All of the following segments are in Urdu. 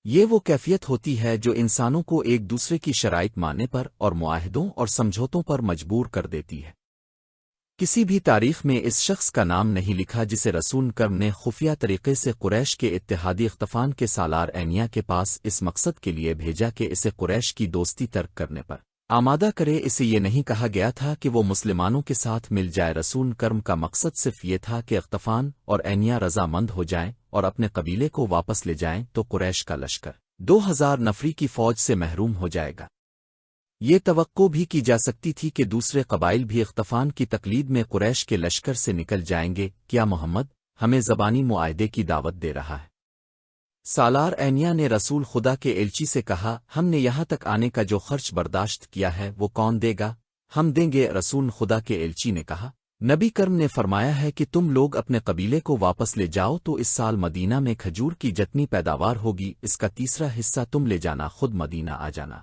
یہ وہ کیفیت ہوتی ہے جو انسانوں کو ایک دوسرے کی شرائط ماننے پر اور معاہدوں اور سمجھوتوں پر مجبور کر دیتی ہے۔ کسی بھی تاریخ میں اس شخص کا نام نہیں لکھا جسے رسول کرم نے خفیہ طریقے سے قریش کے اتحادی اختفان کے سالار اینیا کے پاس اس مقصد کے لیے بھیجا کہ اسے قریش کی دوستی ترک کرنے پر آمادہ کرے۔ اسے یہ نہیں کہا گیا تھا کہ وہ مسلمانوں کے ساتھ مل جائے۔ رسول کرم کا مقصد صرف یہ تھا کہ اختفان اور اینیا رضا مند ہو جائیں اور اپنے قبیلے کو واپس لے جائیں، تو قریش کا لشکر 2000 نفری کی فوج سے محروم ہو جائے گا۔ یہ توقع بھی کی جا سکتی تھی کہ دوسرے قبائل بھی اختفان کی تقلید میں قریش کے لشکر سے نکل جائیں گے۔ کیا محمد ہمیں زبانی معاہدے کی دعوت دے رہا ہے؟ سالار اینیا نے رسول خدا کے ایلچی سے کہا، ہم نے یہاں تک آنے کا جو خرچ برداشت کیا ہے وہ کون دے گا؟ ہم دیں گے۔ رسول خدا کے ایلچی نے کہا، نبی کرم نے فرمایا ہے کہ تم لوگ اپنے قبیلے کو واپس لے جاؤ تو اس سال مدینہ میں کھجور کی جتنی پیداوار ہوگی اس کا تیسرا حصہ تم لے جانا، خود مدینہ آ جانا،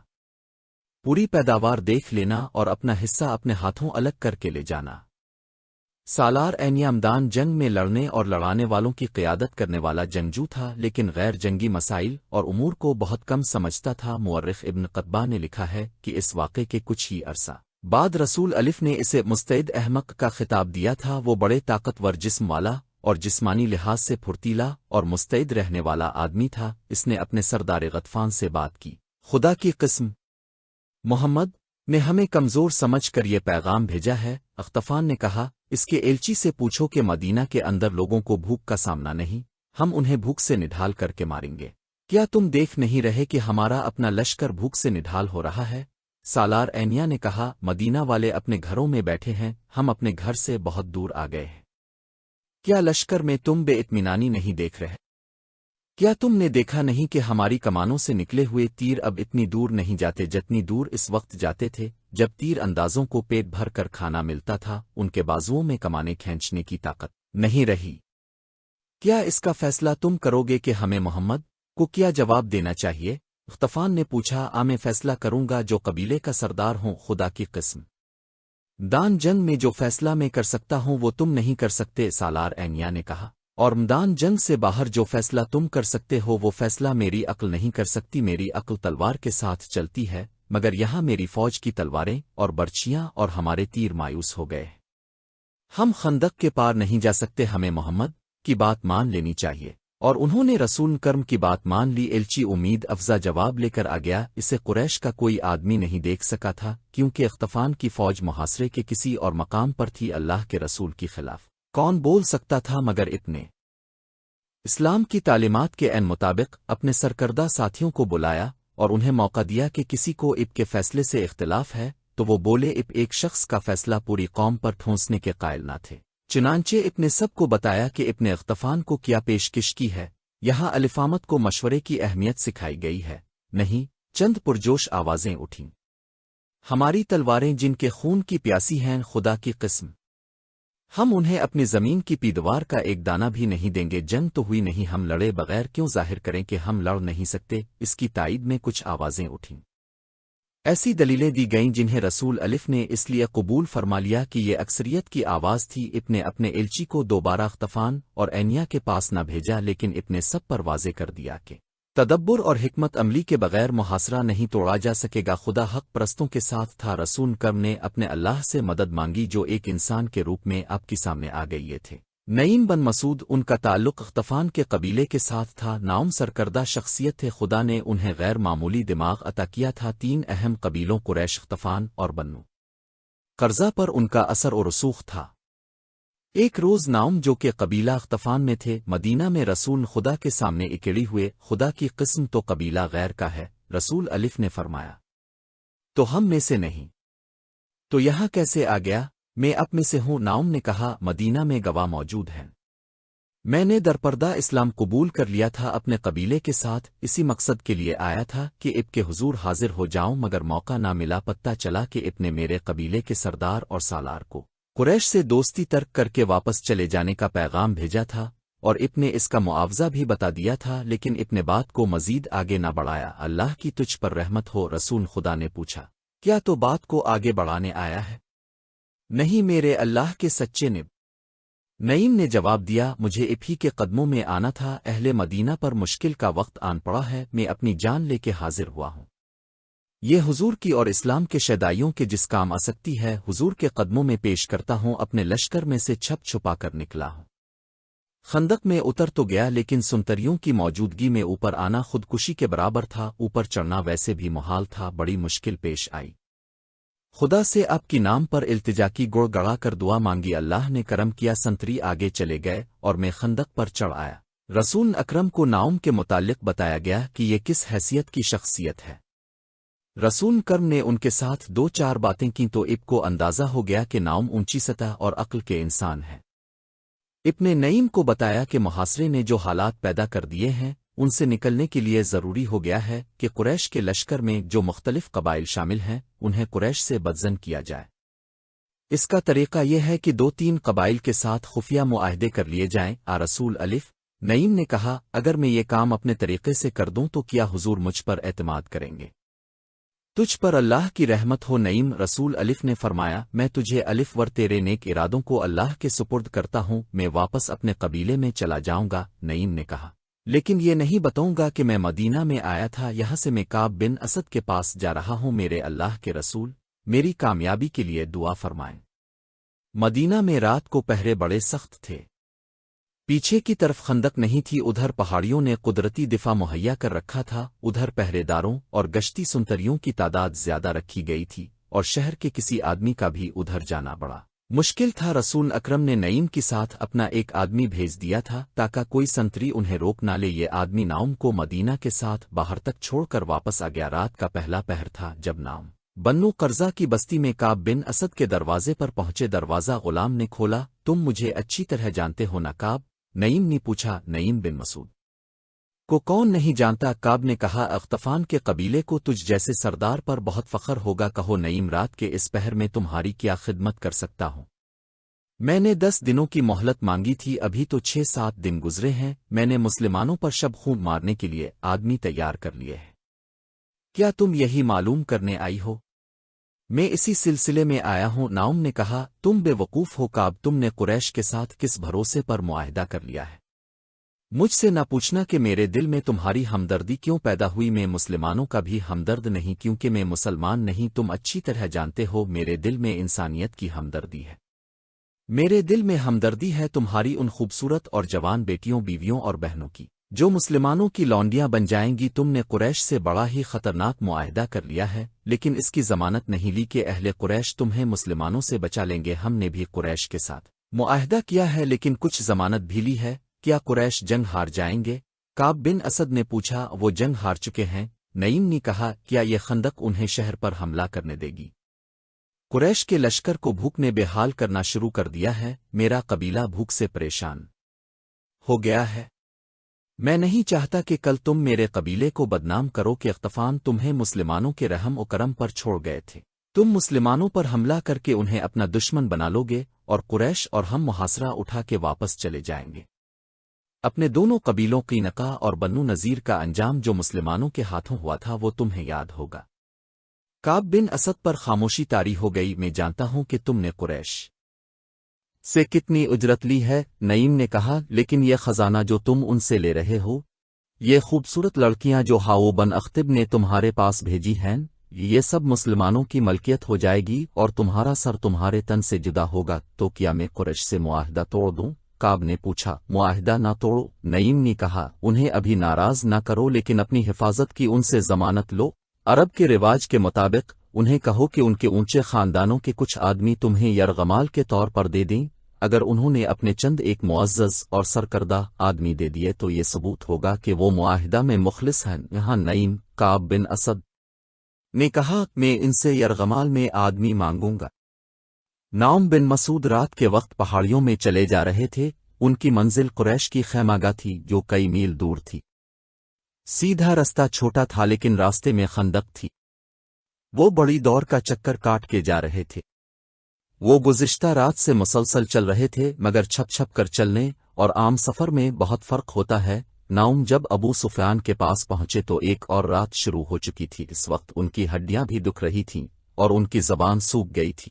پوری پیداوار دیکھ لینا اور اپنا حصہ اپنے ہاتھوں الگ کر کے لے جانا۔ سالار اینیا مدان جنگ میں لڑنے اور لڑانے والوں کی قیادت کرنے والا جنگجو تھا، لیکن غیر جنگی مسائل اور امور کو بہت کم سمجھتا تھا۔ مورخ ابن قتبہ نے لکھا ہے کہ اس واقعے کے کچھ ہی عرصہ بعد رسول الف نے اسے مستعد احمق کا خطاب دیا تھا۔ وہ بڑے طاقتور جسم والا اور جسمانی لحاظ سے پھرتیلا اور مستعد رہنے والا آدمی تھا۔ اس نے اپنے سردار غطفان سے بات کی، خدا کی قسم محمد نے ہمیں کمزور سمجھ کر یہ پیغام بھیجا ہے۔ غطفان نے کہا، اس کے ایلچی سے پوچھو کہ مدینہ کے اندر لوگوں کو بھوک کا سامنا نہیں، ہم انہیں بھوک سے نڈھال کر کے ماریں گے۔ کیا تم دیکھ نہیں رہے کہ ہمارا اپنا لشکر بھوک سے نڈھال ہو رہا ہے؟ سالار اینیا نے کہا، مدینہ والے اپنے گھروں میں بیٹھے ہیں، ہم اپنے گھر سے بہت دور آ گئے ہیں۔ کیا لشکر میں تم بے اطمینانی نہیں دیکھ رہے؟ کیا تم نے دیکھا نہیں کہ ہماری کمانوں سے نکلے ہوئے تیر اب اتنی دور نہیں جاتے جتنی دور اس وقت جاتے تھے جب تیر اندازوں کو پیٹ بھر کر کھانا ملتا تھا؟ ان کے بازوؤں میں کمانے کھینچنے کی طاقت نہیں رہی۔ کیا اس کا فیصلہ تم کرو گے کہ ہمیں محمد کو کیا جواب دینا چاہیے؟ غطفان نے پوچھا، میں فیصلہ کروں گا جو قبیلے کا سردار ہوں، خدا کی قسم دان جنگ میں جو فیصلہ میں کر سکتا ہوں وہ تم نہیں کر سکتے۔ سالار اینیا نے کہا، اور میدان جنگ سے باہر جو فیصلہ تم کر سکتے ہو وہ فیصلہ میری عقل نہیں کر سکتی۔ میری عقل تلوار کے ساتھ چلتی ہے، مگر یہاں میری فوج کی تلواریں اور برچیاں اور ہمارے تیر مایوس ہو گئے۔ ہم خندق کے پار نہیں جا سکتے، ہمیں محمد کی بات مان لینی چاہیے۔ اور انہوں نے رسول کرم کی بات مان لی۔ ایلچی امید افزا جواب لے کر آ گیا، اسے قریش کا کوئی آدمی نہیں دیکھ سکا تھا کیونکہ غطفان کی فوج محاصرے کے کسی اور مقام پر تھی۔ اللہ کے رسول کے خلاف کون بول سکتا تھا؟ مگر اتنے اسلام کی تعلیمات کے عین مطابق اپنے سرکردہ ساتھیوں کو بلایا اور انہیں موقع دیا کہ کسی کو اب کے فیصلے سے اختلاف ہے تو وہ بولے۔ اب ایک شخص کا فیصلہ پوری قوم پر ٹھونسنے کے قائل نہ تھے، چنانچہ اب نے سب کو بتایا کہ اب نے غطفان کو کیا پیشکش کی ہے۔ یہاں الفامت کو مشورے کی اہمیت سکھائی گئی ہے، نہیں چند پرجوش آوازیں اٹھیں، ہماری تلواریں جن کے خون کی پیاسی ہیں، خدا کی قسم ہم انہیں اپنی زمین کی پیدوار کا ایک دانہ بھی نہیں دیں گے۔ جنگ تو ہوئی نہیں، ہم لڑے بغیر کیوں ظاہر کریں کہ ہم لڑ نہیں سکتے؟ اس کی تائید میں کچھ آوازیں اٹھیں، ایسی دلیلیں دی گئیں جنہیں رسول الف نے اس لیے قبول فرما لیا کہ یہ اکثریت کی آواز تھی۔ اب نے اپنے ایلچی کو دوبارہ غطفان اور اینیا کے پاس نہ بھیجا، لیکن اب نے سب پر واضح کر دیا کہ تدبر اور حکمت عملی کے بغیر محاصرہ نہیں توڑا جا سکے گا۔ خدا حق پرستوں کے ساتھ تھا۔ رسول کرم نے اپنے اللہ سے مدد مانگی جو ایک انسان کے روپ میں آپ کے سامنے آ گئی تھے۔ نعیم بن مسعود ان کا تعلق غطفان کے قبیلے کے ساتھ تھا، نام سرکردہ شخصیت تھے۔ خدا نے انہیں غیر معمولی دماغ عطا کیا تھا۔ تین اہم قبیلوں قریش، غطفان اور بنو قرظہ پر ان کا اثر و رسوخ تھا۔ ایک روز نعم جو کہ قبیلہ غطفان میں تھے مدینہ میں رسول خدا کے سامنے اکڑی ہوئے۔ خدا کی قسم تو قبیلہ غیر کا ہے، رسول الف نے فرمایا، تو ہم میں سے نہیں، تو یہاں کیسے آ گیا؟ میں اب میں سے ہوں۔ نعم نے کہا، مدینہ میں گواہ موجود ہیں، میں نے درپردہ اسلام قبول کر لیا تھا، اپنے قبیلے کے ساتھ اسی مقصد کے لیے آیا تھا کہ اب کے حضور حاضر ہو جاؤں، مگر موقع نہ ملا۔ پتہ چلا کہ اب نے میرے قبیلے کے سردار اور سالار کو قریش سے دوستی ترک کر کے واپس چلے جانے کا پیغام بھیجا تھا، اور اب نے اس کا معاوضہ بھی بتا دیا تھا، لیکن اب نے بات کو مزید آگے نہ بڑھایا۔ اللہ کی تجھ پر رحمت ہو۔ رسول خدا نے پوچھا، کیا تو بات کو آگے بڑھانے آیا ہے؟ نہیں، میرے اللہ کے سچے نب نعیم نے جواب دیا، مجھے اب ہی کے قدموں میں آنا تھا، اہل مدینہ پر مشکل کا وقت آن پڑا ہے، میں اپنی جان لے کے حاضر ہوا ہوں۔ یہ حضور کی اور اسلام کے شیدائیوں کے جس کام آ سکتی ہے، حضور کے قدموں میں پیش کرتا ہوں، اپنے لشکر میں سے چھپ چھپا کر نکلا ہوں۔ خندق میں اتر تو گیا، لیکن سنتریوں کی موجودگی میں اوپر آنا خودکشی کے برابر تھا، اوپر چڑھنا ویسے بھی محال تھا، بڑی مشکل پیش آئی۔ خدا سے آپ کی نام پر التجا کی، گڑ گڑا کر دعا مانگی، اللہ نے کرم کیا، سنتری آگے چلے گئے اور میں خندق پر چڑھ آیا۔ رسول اکرم کو نعیم کے متعلق بتایا گیا کہ یہ کس حیثیت کی شخصیت ہے۔ رسول کرم نے ان کے ساتھ دو چار باتیں کی تو اب کو اندازہ ہو گیا کہ نعیم اونچی سطح اور عقل کے انسان ہے۔ اب نے نعیم کو بتایا کہ محاصرے نے جو حالات پیدا کر دیے ہیں، ان سے نکلنے کے لیے ضروری ہو گیا ہے کہ قریش کے لشکر میں جو مختلف قبائل شامل ہیں انہیں قریش سے بدزن کیا جائے۔ اس کا طریقہ یہ ہے کہ دو تین قبائل کے ساتھ خفیہ معاہدے کر لیے جائیں۔ رسول الف نعیم نے کہا، اگر میں یہ کام اپنے طریقے سے کر دوں تو کیا حضور مجھ پر اعتماد کریں گے؟ تجھ پر اللہ کی رحمت ہو نعیم۔ رسول الف نے فرمایا، میں تجھے الف ور تیرے نیک ارادوں کو اللہ کے سپرد کرتا ہوں، میں واپس اپنے قبیلے میں چلا جاؤں گا۔ نعیم نے کہا، لیکن یہ نہیں بتاؤں گا کہ میں مدینہ میں آیا تھا، یہاں سے میں کعب بن اسد کے پاس جا رہا ہوں، میرے اللہ کے رسول میری کامیابی کے لیے دعا فرمائیں۔ مدینہ میں رات کو پہرے بڑے سخت تھے، پیچھے کی طرف خندق نہیں تھی، ادھر پہاڑیوں نے قدرتی دفاع مہیا کر رکھا تھا، ادھر پہرے داروں اور گشتی سنتریوں کی تعداد زیادہ رکھی گئی تھی، اور شہر کے کسی آدمی کا بھی ادھر جانا بڑا مشکل تھا۔ رسول اکرم نے نعیم کے ساتھ اپنا ایک آدمی بھیج دیا تھا تاکہ کوئی سنتری انہیں روک نہ لے۔ یہ آدمی نعیم کو مدینہ کے ساتھ باہر تک چھوڑ کر واپس آ گیا۔ رات کا پہلا پہر تھا جب نعیم بنو قرظہ کی بستی میں کعب بن اسد کے دروازے پر پہنچے۔ دروازہ غلام نے کھولا۔ تم مجھے اچھی طرح جانتے ہو نا کعب؟ نعیم نے پوچھا۔ نعیم بن مسعود کو کون نہیں جانتا؟ کعب نے کہا، اغطفان کے قبیلے کو تجھ جیسے سردار پر بہت فخر ہوگا۔ کہو نعیم، رات کے اس پہر میں تمہاری کیا خدمت کر سکتا ہوں؟ میں نے 10 دنوں کی مہلت مانگی تھی، ابھی تو 6-7 دن گزرے ہیں، میں نے مسلمانوں پر شب خون مارنے کے لیے آدمی تیار کر لیے ہیں۔ کیا تم یہی معلوم کرنے آئی ہو؟ میں اسی سلسلے میں آیا ہوں۔ نعیم نے کہا، تم بے وقوف ہو کعب، تم نے قریش کے ساتھ کس بھروسے پر معاہدہ کر لیا ہے؟ مجھ سے نہ پوچھنا کہ میرے دل میں تمہاری ہمدردی کیوں پیدا ہوئی، میں مسلمانوں کا بھی ہمدرد نہیں کیونکہ میں مسلمان نہیں۔ تم اچھی طرح جانتے ہو میرے دل میں انسانیت کی ہمدردی ہے، میرے دل میں ہمدردی ہے تمہاری ان خوبصورت اور جوان بیٹیوں، بیویوں اور بہنوں کی جو مسلمانوں کی لونڈیاں بن جائیں گی۔ تم نے قریش سے بڑا ہی خطرناک معاہدہ کر لیا ہے، لیکن اس کی ضمانت نہیں لی کہ اہل قریش تمہیں مسلمانوں سے بچا لیں گے۔ ہم نے بھی قریش کے ساتھ معاہدہ کیا ہے، لیکن کچھ ضمانت بھی لی ہے، کیا قریش جنگ ہار جائیں گے؟ کعب بن اسد نے پوچھا، وہ جنگ ہار چکے ہیں؟ نعیم نے کہا، کیا یہ خندق انہیں شہر پر حملہ کرنے دے گی؟ قریش کے لشکر کو بھوک نے بے حال کرنا شروع کر دیا ہے، میرا قبیلہ بھوک سے پریشان ہو گیا ہے۔ میں نہیں چاہتا کہ کل تم میرے قبیلے کو بدنام کرو کہ اغطفان تمہیں مسلمانوں کے رحم و کرم پر چھوڑ گئے تھے۔ تم مسلمانوں پر حملہ کر کے انہیں اپنا دشمن بنا لو گے، اور قریش اور ہم محاصرہ اٹھا کے واپس چلے جائیں گے۔ اپنے دونوں قبیلوں قینقاع اور بنو نذیر کا انجام جو مسلمانوں کے ہاتھوں ہوا تھا وہ تمہیں یاد ہوگا۔ کعب بن اسد پر خاموشی طاری ہو گئی۔ میں جانتا ہوں کہ تم نے قریش سے کتنی اجرت لی ہے، نعیم نے کہا، لیکن یہ خزانہ جو تم ان سے لے رہے ہو، یہ خوبصورت لڑکیاں جو ہاؤ بن اختب نے تمہارے پاس بھیجی ہیں، یہ سب مسلمانوں کی ملکیت ہو جائے گی اور تمہارا سر تمہارے تن سے جدا ہوگا۔ تو کیا میں قریش سے معاہدہ توڑ دوں؟ کعب نے پوچھا۔ معاہدہ نہ توڑو، نعیم نے کہا، انہیں ابھی ناراض نہ کرو، لیکن اپنی حفاظت کی ان سے ضمانت لو۔ عرب کے رواج کے مطابق انہیں کہو کہ ان کے اونچے خاندانوں کے کچھ آدمی تمہیں یرغمال کے طور پر دے دیں۔ اگر انہوں نے اپنے چند ایک معزز اور سرکردہ آدمی دے دیے تو یہ ثبوت ہوگا کہ وہ معاہدہ میں مخلص ہیں۔ یہاں نعیم کعب بن اسد نے کہا، میں ان سے یرغمال میں آدمی مانگوں گا۔ نعیم بن مسعود رات کے وقت پہاڑیوں میں چلے جا رہے تھے، ان کی منزل قریش کی خیمگاہ تھی جو کئی میل دور تھی۔ سیدھا رستہ چھوٹا تھا لیکن راستے میں خندق تھی، وہ بڑی دور کا چکر کاٹ کے جا رہے تھے۔ وہ گزشتہ رات سے مسلسل چل رہے تھے، مگر چھپ چھپ کر چلنے اور عام سفر میں بہت فرق ہوتا ہے۔ نعیم جب ابو سفیان کے پاس پہنچے تو ایک اور رات شروع ہو چکی تھی۔ اس وقت ان کی ہڈیاں بھی دکھ رہی تھیں اور ان کی زبان سوکھ گئی تھی۔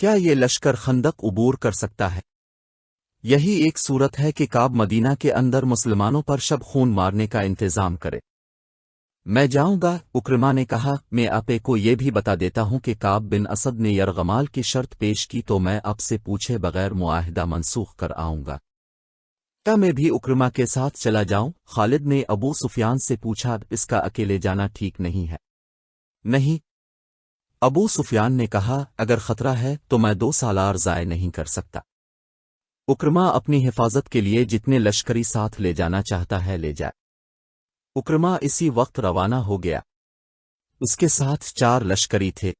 کیا یہ لشکر خندق عبور کر سکتا ہے؟ یہی ایک صورت ہے کہ کعب مدینہ کے اندر مسلمانوں پر شب خون مارنے کا انتظام کرے۔ میں جاؤں گا، اکرما نے کہا۔ میں آپ کو یہ بھی بتا دیتا ہوں کہ کعب بن اسد نے یرغمال کی شرط پیش کی تو میں آپ سے پوچھے بغیر معاہدہ منسوخ کر آؤں گا۔ کیا میں بھی اکرما کے ساتھ چلا جاؤں؟ خالد نے ابو سفیان سے پوچھا۔ اس کا اکیلے جانا ٹھیک نہیں ہے۔ نہیں، ابو سفیان نے کہا، اگر خطرہ ہے تو میں 2 سالار ضائع نہیں کر سکتا۔ اکرما اپنی حفاظت کے لیے جتنے لشکری ساتھ لے جانا چاہتا ہے لے جائے۔ اکرما اسی وقت روانہ ہو گیا۔ اس کے ساتھ 4 لشکری تھے۔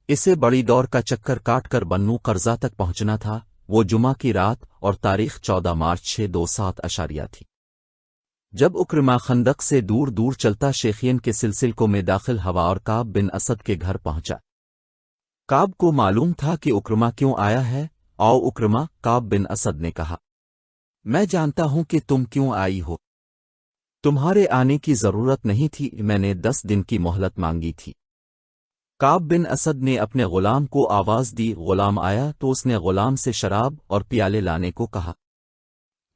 اسے بڑی دور کا چکر کاٹ کر بنو قرظہ تک پہنچنا تھا۔ وہ جمعہ کی رات اور تاریخ 14 مارچ 627 تھی۔ جب اکرما خندق سے دور دور چلتا شیخین کے سلسلوں میں داخل ہوا اور کعب بن اسد کے گھر پہنچا۔ کعب کو معلوم تھا کہ اکرما کیوں آیا ہے۔ آؤ اکرما، کعب بن اسد نے کہا، میں جانتا ہوں کہ تم کیوں آئی ہو۔ تمہارے آنے کی ضرورت نہیں تھی، میں نے 10 دن کی مہلت مانگی تھی۔ کعب بن اسد نے اپنے غلام کو آواز دی۔ غلام آیا تو اس نے غلام سے شراب اور پیالے لانے کو کہا۔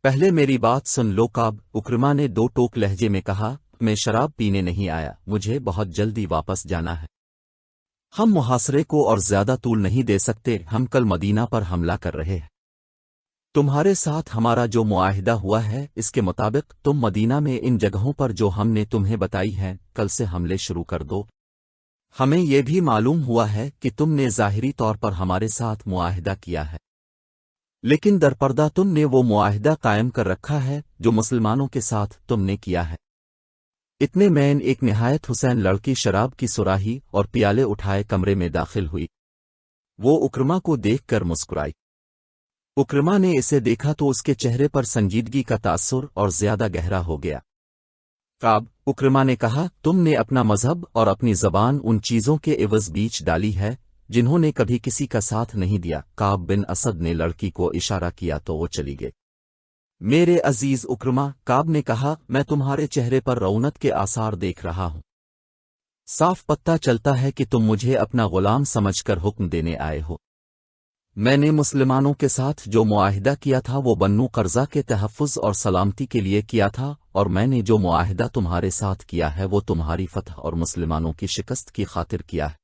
پہلے میری بات سن لو کعب، اکرما نے 2 ٹوک لہجے میں کہا، میں شراب پینے نہیں آیا، مجھے بہت جلدی واپس جانا ہے۔ ہم محاصرے کو اور زیادہ طول نہیں دے سکتے، ہم کل مدینہ پر حملہ کر رہے ہیں۔ تمہارے ساتھ ہمارا جو معاہدہ ہوا ہے اس کے مطابق تم مدینہ میں ان جگہوں پر جو ہم نے تمہیں بتائی ہیں کل سے حملے شروع کر دو۔ ہمیں یہ بھی معلوم ہوا ہے کہ تم نے ظاہری طور پر ہمارے ساتھ معاہدہ کیا ہے، لیکن درپردہ تم نے وہ معاہدہ قائم کر رکھا ہے جو مسلمانوں کے ساتھ تم نے کیا ہے۔ اتنے میں ایک نہایت حسین لڑکی شراب کی سراہی اور پیالے اٹھائے کمرے میں داخل ہوئی۔ وہ اکرما کو دیکھ کر مسکرائی۔ اکرما نے اسے دیکھا تو اس کے چہرے پر سنجیدگی کا تاثر اور زیادہ گہرا ہو گیا۔ کعب، اکرما نے کہا، تم نے اپنا مذہب اور اپنی زبان ان چیزوں کے عوض بیچ ڈالی ہے جنہوں نے کبھی کسی کا ساتھ نہیں دیا۔ کعب بن اسد نے لڑکی کو اشارہ کیا تو وہ چلی گئی۔ میرے عزیز اکرما، کعب نے کہا، میں تمہارے چہرے پر رونق کے آثار دیکھ رہا ہوں۔ صاف پتہ چلتا ہے کہ تم مجھے اپنا غلام سمجھ کر حکم دینے آئے ہو۔ میں نے مسلمانوں کے ساتھ جو معاہدہ کیا تھا وہ بنو قرظہ کے تحفظ اور سلامتی کے لیے کیا تھا، اور میں نے جو معاہدہ تمہارے ساتھ کیا ہے وہ تمہاری فتح اور مسلمانوں کی شکست کی خاطر کیا ہے۔